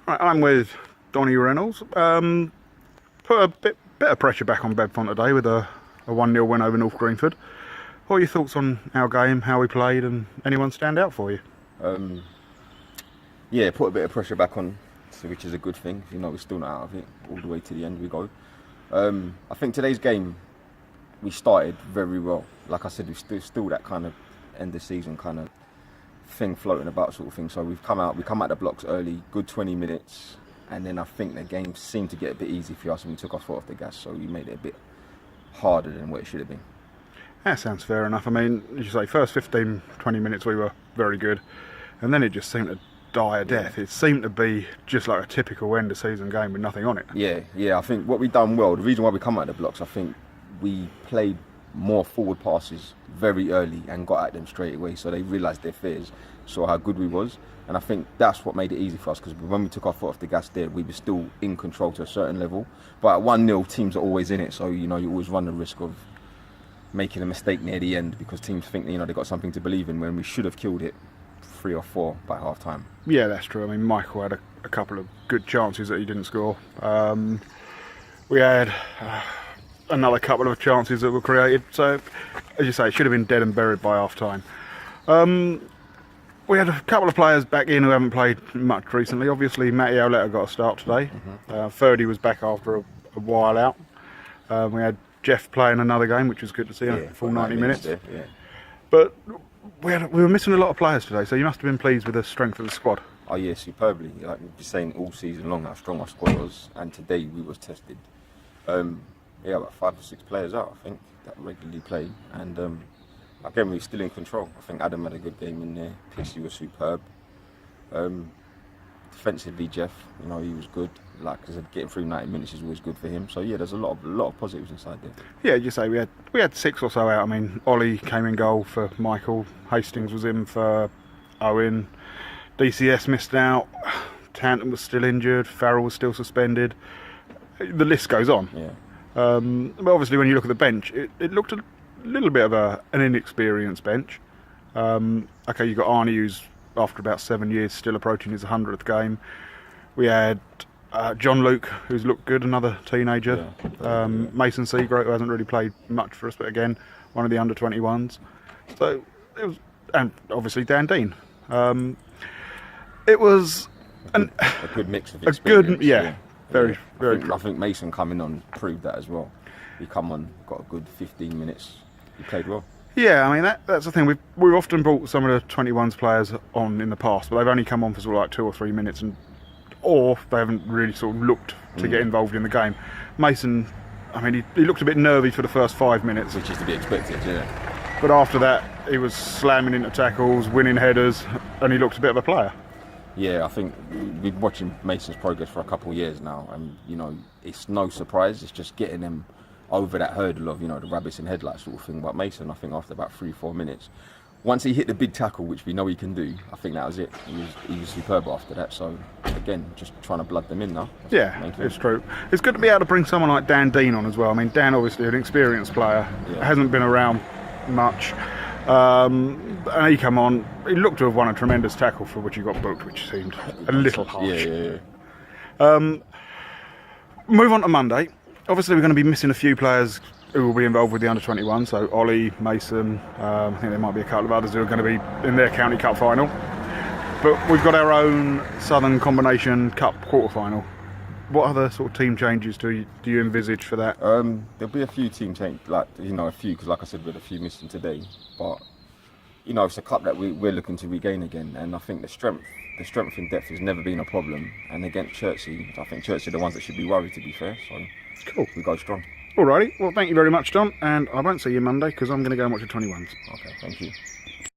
Right, I'm with Donny Rennalls. Put a bit of pressure back on Bedfont today with a 1-0 win over North Greenford. What are your thoughts on our game, how we played, and anyone stand out for you? Yeah, put a bit of pressure back on, which is a good thing. You know, we're still not out of it. All the way to the end we go. I think today's game, we started very well. Like I said, we're still that kind of end of season kind of thing floating about sort of thing. So we come out the blocks early, good 20 minutes, and then I think the game seemed to get a bit easy for us when we took our foot off the gas. So we made it a bit harder than what it should have been. That sounds fair enough. I mean, as you say, first 15, 20 minutes we were very good, and then it just seemed to die a death. It seemed to be just like a typical end of season game with nothing on it. Yeah. I think what we done well, the reason why we come out of the blocks, I think we played more forward passes very early and got at them straight away, so they realised their fears, saw how good we was, and I think that's what made it easy for us, because when we took our foot off the gas there, we were still in control to a certain level. But at 1-0, teams are always in it, so you know you always run the risk of making a mistake near the end because teams think they've got something to believe in when we should have killed it 3 or 4 by half time. Yeah, that's true. I mean, Michael had a couple of good chances that he didn't score. We had another couple of chances that were created. So, as you say, it should have been dead and buried by half time. We had a couple of players back in who haven't played much recently. Obviously, Matty Owletta got a start today. Ferdy was back after a while out. We had Jeff playing another game, which was good to see, a full 90 minutes. There, yeah. But we were missing a lot of players today, so you must have been pleased with the strength of the squad. Oh yeah, superbly. Like we've been saying all season long how strong our squad was, and today we was tested. About 5 or 6 players out, I think, that regularly play, and again we're still in control. I think Adam had a good game in there. Pixie was superb. Defensively, Jeff, he was good. Like I said, getting through 90 minutes is always good for him. So yeah, there's a lot of positives inside there. Yeah, you say we had 6 or so out. I mean, Ollie came in goal for Michael. Hastings was in for Owen. DCS missed out. Tanton was still injured. Farrell was still suspended. The list goes on. Yeah. But obviously, when you look at the bench, it looked a little bit of an inexperienced bench. Okay, you got Arnie, who's after about 7 years still approaching his 100th game. We had John Luke, who's looked good, another teenager. Mason Seagroatt, who hasn't really played much for us, but again, one of the under-21s. So it was, and obviously Dan Dean. It was a good mix of experience. Very. I think Mason coming on proved that as well. He come on, got a good 15 minutes. He played well. Yeah, I mean that's the thing. We've often brought some of the 21s players on in the past, but they've only come on for sort of like 2 or 3 minutes, or they haven't really sort of looked to get involved in the game. Mason, I mean, he looked a bit nervy for the first 5 minutes, which is to be expected, yeah. But after that, he was slamming into tackles, winning headers, and he looked a bit of a player. Yeah, I think we've been watching Mason's progress for a couple of years now, and it's no surprise. It's just getting him over that hurdle of the rabbits in headlights sort of thing. But Mason, I think after about 3-4 minutes, once he hit the big tackle, which we know he can do, I think that was it. He was superb after that. So again, just trying to blood them in now. It's true. It's good to be able to bring someone like Dan Dean on as well. I mean, Dan obviously an experienced player, hasn't been around much. And he come on, he looked to have won a tremendous tackle for which he got booked, which seemed a little harsh. Move on to Monday. Obviously we're going to be missing a few players who will be involved with the under-21, so Ollie, Mason, I think there might be a couple of others who are going to be in their county cup final. But we've got our own Southern Combination Cup quarter-final. What other sort of team changes do you envisage for that? There'll be a few team changes, a few, because like I said, we had a few missing today. But it's a cup that we're looking to regain again, and I think the strength in depth has never been a problem. And against Chertsey, I think Chertsey are the ones that should be worried, to be fair. So cool, we go strong. Alrighty, well, thank you very much, Don, and I won't see you Monday because I'm going to go and watch the 21s. Okay, thank you.